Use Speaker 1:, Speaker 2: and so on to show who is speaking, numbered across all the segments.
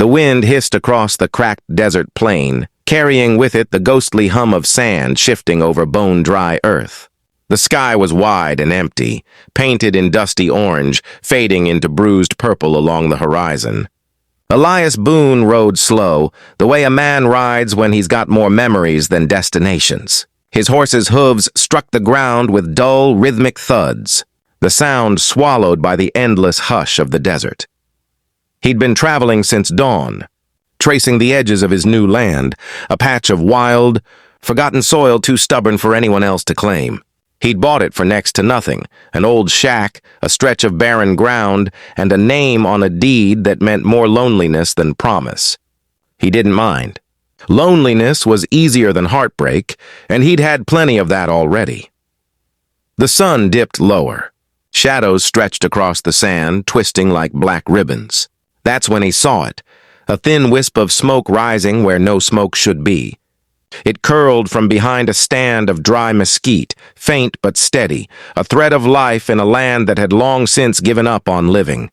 Speaker 1: The wind hissed across the cracked desert plain, carrying with it the ghostly hum of sand shifting over bone-dry earth. The sky was wide and empty, painted in dusty orange, fading into bruised purple along the horizon. Elias Boone rode slow, the way a man rides when he's got more memories than destinations. His horse's hooves struck the ground with dull, rhythmic thuds, the sound swallowed by the endless hush of the desert. He'd been traveling since dawn, tracing the edges of his new land, a patch of wild, forgotten soil too stubborn for anyone else to claim. He'd bought it for next to nothing, an old shack, a stretch of barren ground, and a name on a deed that meant more loneliness than promise. He didn't mind. Loneliness was easier than heartbreak, and he'd had plenty of that already. The sun dipped lower. Shadows stretched across the sand, twisting like black ribbons. That's when he saw it, a thin wisp of smoke rising where no smoke should be. It curled from behind a stand of dry mesquite, faint but steady, a thread of life in a land that had long since given up on living.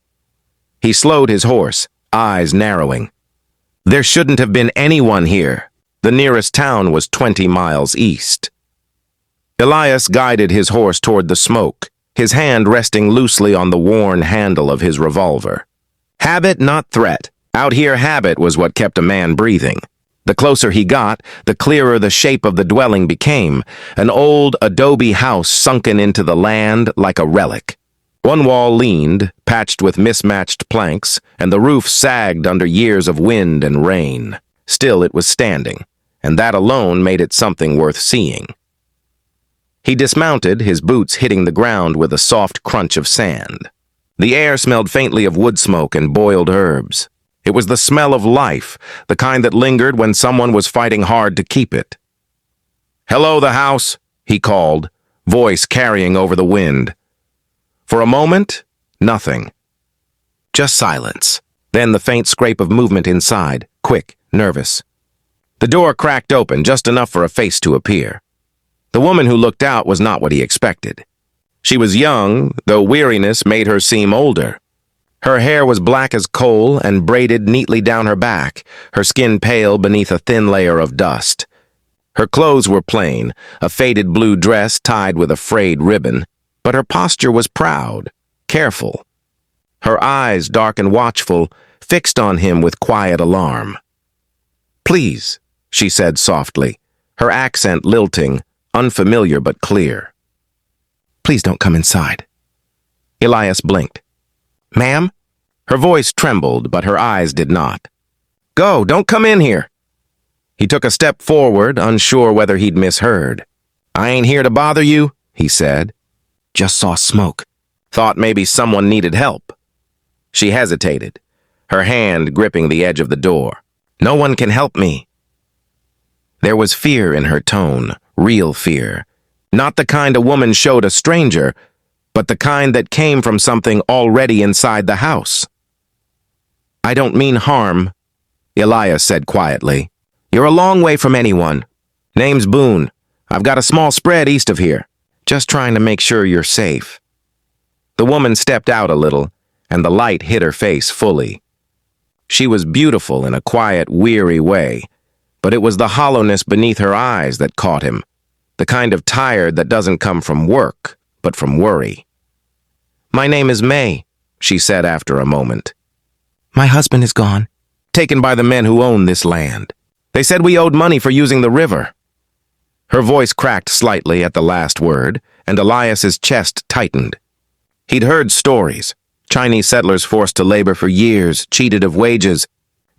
Speaker 1: He slowed his horse, eyes narrowing. There shouldn't have been anyone here. The nearest town was 20 miles east. Elias guided his horse toward the smoke, his hand resting loosely on the worn handle of his revolver. Habit, not threat. Out here, habit was what kept a man breathing. The closer he got, the clearer the shape of the dwelling became, an old adobe house sunken into the land like a relic. One wall leaned, patched with mismatched planks, and the roof sagged under years of wind and rain. Still, it was standing, and that alone made it something worth seeing. He dismounted, his boots hitting the ground with a soft crunch of sand. The air smelled faintly of wood smoke and boiled herbs. It was the smell of life, the kind that lingered when someone was fighting hard to keep it. "Hello, the house," he called, voice carrying over the wind. For a moment, nothing. Just silence. Then the faint scrape of movement inside, quick, nervous. The door cracked open, just enough for a face to appear. The woman who looked out was not what he expected. She was young, though weariness made her seem older. Her hair was black as coal and braided neatly down her back, her skin pale beneath a thin layer of dust. Her clothes were plain, a faded blue dress tied with a frayed ribbon, but her posture was proud, careful. Her eyes, dark and watchful, fixed on him with quiet alarm. "Please," she said softly, her accent lilting, unfamiliar but clear. "Please don't come inside." Elias blinked. "Ma'am?" Her voice trembled, but her eyes did not. "Go, don't come in here." He took a step forward, unsure whether he'd misheard. "I ain't here to bother you," he said. "Just saw smoke. Thought maybe someone needed help." She hesitated, her hand gripping the edge of the door. "No one can help me." There was fear in her tone, real fear. Not the kind a woman showed a stranger, but the kind that came from something already inside the house. "I don't mean harm," Elias said quietly. "You're a long way from anyone. Name's Boone. I've got a small spread east of here. Just trying to make sure you're safe." The woman stepped out a little, and the light hit her face fully. She was beautiful in a quiet, weary way, but it was the hollowness beneath her eyes that caught him, the kind of tired that doesn't come from work, but from worry. "My name is May," she said after a moment. "My husband is gone, taken by the men who own this land. They said we owed money for using the river." Her voice cracked slightly at the last word, and Elias's chest tightened. He'd heard stories. Chinese settlers forced to labor for years, cheated of wages,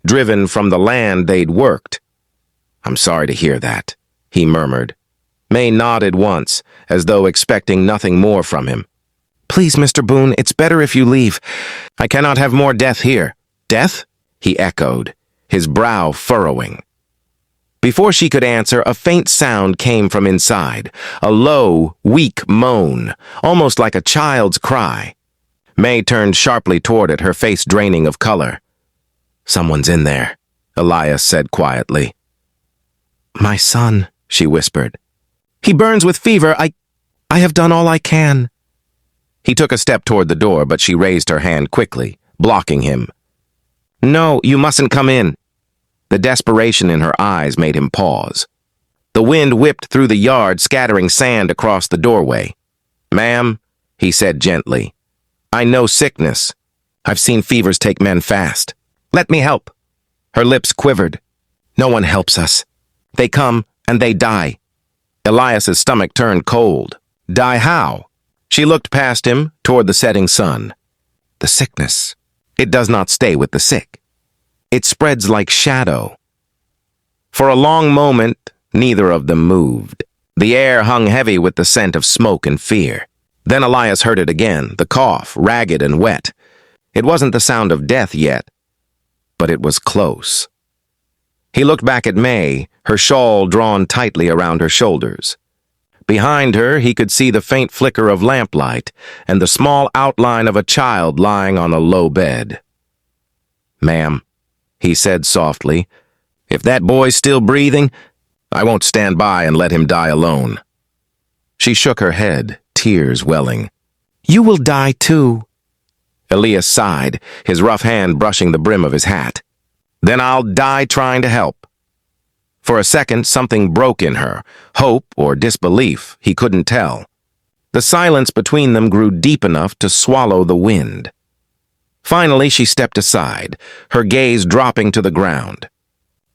Speaker 1: driven from the land they'd worked. "I'm sorry to hear that," he murmured. May nodded once, as though expecting nothing more from him. "Please, Mr. Boone, it's better if you leave. I cannot have more death here." "Death?" he echoed, his brow furrowing. Before she could answer, a faint sound came from inside, a low, weak moan, almost like a child's cry. May turned sharply toward it, her face draining of color. "Someone's in there," Elias said quietly. "My son," she whispered. "He burns with fever. I have done all I can." He took a step toward the door, but she raised her hand quickly, blocking him. "No, you mustn't come in." The desperation in her eyes made him pause. The wind whipped through the yard, scattering sand across the doorway. "Ma'am," he said gently, "I know sickness. I've seen fevers take men fast. Let me help." Her lips quivered. "No one helps us. They come and they die." Elias's stomach turned cold. "Die how?" She looked past him toward the setting sun. "The sickness. It does not stay with the sick. It spreads like shadow." For a long moment, neither of them moved. The air hung heavy with the scent of smoke and fear. Then Elias heard it again, the cough, ragged and wet. It wasn't the sound of death yet, but it was close. He looked back at May, her shawl drawn tightly around her shoulders. Behind her, he could see the faint flicker of lamplight and the small outline of a child lying on a low bed. "Ma'am," he said softly, "if that boy's still breathing, I won't stand by and let him die alone." She shook her head, tears welling. "You will die too." Elias sighed, his rough hand brushing the brim of his hat. "Then I'll die trying to help." For a second, something broke in her, hope or disbelief, he couldn't tell. The silence between them grew deep enough to swallow the wind. Finally, she stepped aside, her gaze dropping to the ground.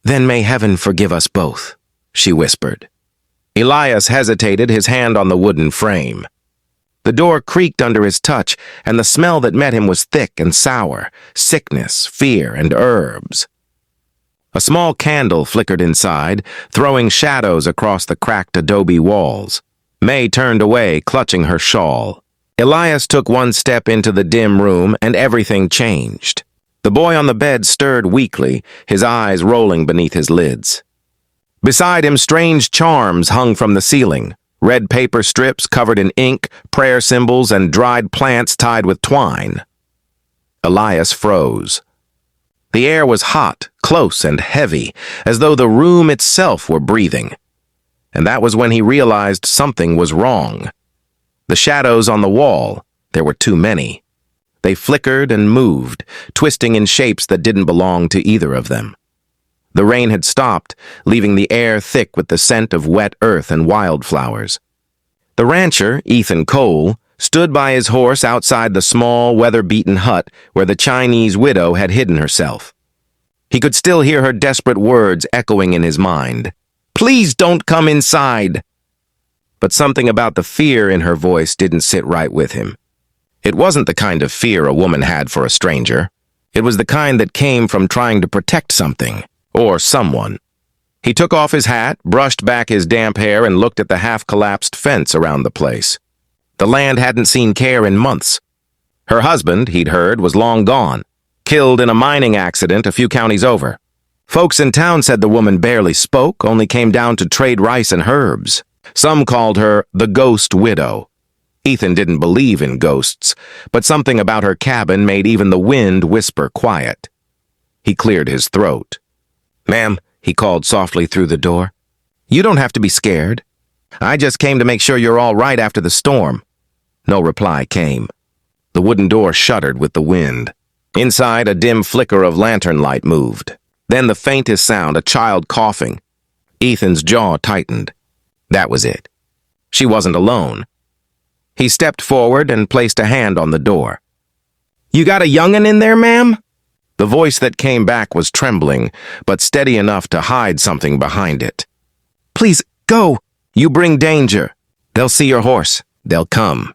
Speaker 1: "Then may heaven forgive us both," she whispered. Elias hesitated, his hand on the wooden frame. The door creaked under his touch, and the smell that met him was thick and sour, sickness, fear, and herbs. A small candle flickered inside, throwing shadows across the cracked adobe walls. May turned away, clutching her shawl. Elias took one step into the dim room, and everything changed. The boy on the bed stirred weakly, his eyes rolling beneath his lids. Beside him, strange charms hung from the ceiling. Red paper strips covered in ink, prayer symbols, and dried plants tied with twine. Elias froze. The air was hot, close, and heavy, as though the room itself were breathing. And that was when he realized something was wrong. The shadows on the wall, there were too many. They flickered and moved, twisting in shapes that didn't belong to either of them. The rain had stopped, leaving the air thick with the scent of wet earth and wildflowers. The rancher, Ethan Cole, stood by his horse outside the small, weather-beaten hut where the Chinese widow had hidden herself. He could still hear her desperate words echoing in his mind. "Please don't come inside!" But something about the fear in her voice didn't sit right with him. It wasn't the kind of fear a woman had for a stranger. It was the kind that came from trying to protect something, or someone. He took off his hat, brushed back his damp hair, and looked at the half-collapsed fence around the place. The land hadn't seen care in months. Her husband, he'd heard, was long gone, killed in a mining accident a few counties over. Folks in town said the woman barely spoke, only came down to trade rice and herbs. Some called her the ghost widow. Ethan didn't believe in ghosts, but something about her cabin made even the wind whisper quiet. He cleared his throat. "Ma'am," he called softly through the door, "you don't have to be scared. I just came to make sure you're all right after the storm." No reply came. The wooden door shuddered with the wind. Inside, a dim flicker of lantern light moved. Then the faintest sound, a child coughing. Ethan's jaw tightened. That was it. She wasn't alone. He stepped forward and placed a hand on the door. "You got a young'un in there, ma'am?" The voice that came back was trembling, but steady enough to hide something behind it. "Please, go. You bring danger. They'll see your horse. They'll come."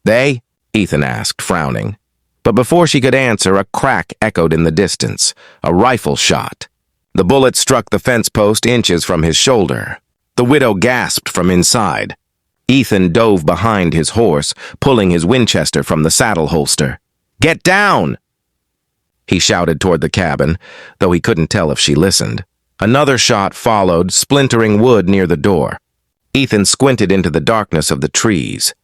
Speaker 1: "They?" Ethan asked, frowning. But before she could answer, a crack echoed in the distance, a rifle shot. The bullet struck the fence post inches from his shoulder. The widow gasped from inside. Ethan dove behind his horse, pulling his Winchester from the saddle holster. "Get down!" He shouted toward the cabin, though he couldn't tell if she listened. Another shot followed, splintering wood near the door. Ethan squinted into the darkness of the trees.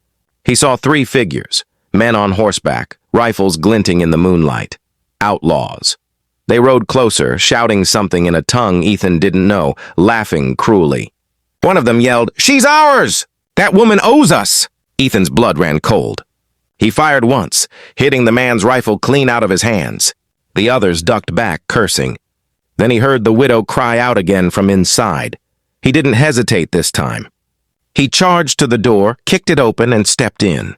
Speaker 1: He saw 3 figures, men on horseback, rifles glinting in the moonlight. Outlaws. They rode closer, shouting something in a tongue Ethan didn't know, laughing cruelly. One of them yelled, "She's ours! That woman owes us!" Ethan's blood ran cold. He fired once, hitting the man's rifle clean out of his hands. The others ducked back, cursing. Then he heard the widow cry out again from inside. He didn't hesitate this time. He charged to the door, kicked it open, and stepped in.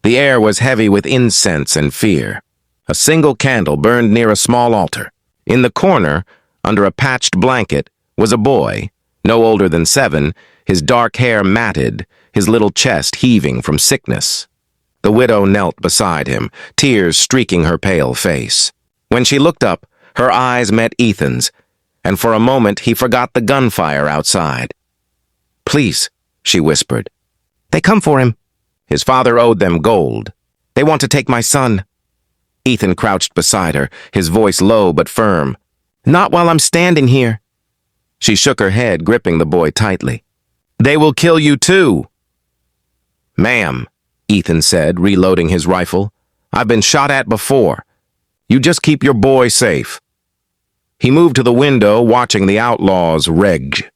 Speaker 1: The air was heavy with incense and fear. A single candle burned near a small altar. In the corner, under a patched blanket, was a boy, no older than 7, his dark hair matted, his little chest heaving from sickness. The widow knelt beside him, tears streaking her pale face. When she looked up, her eyes met Ethan's, and for a moment he forgot the gunfire outside. "Please," she whispered. "They come for him." His father owed them gold. "They want to take my son." Ethan crouched beside her, his voice low but firm. "Not while I'm standing here." She shook her head, gripping the boy tightly. "They will kill you too." "Ma'am," Ethan said, reloading his rifle, "I've been shot at before. You just keep your boy safe." He moved to the window, watching the outlaws reg.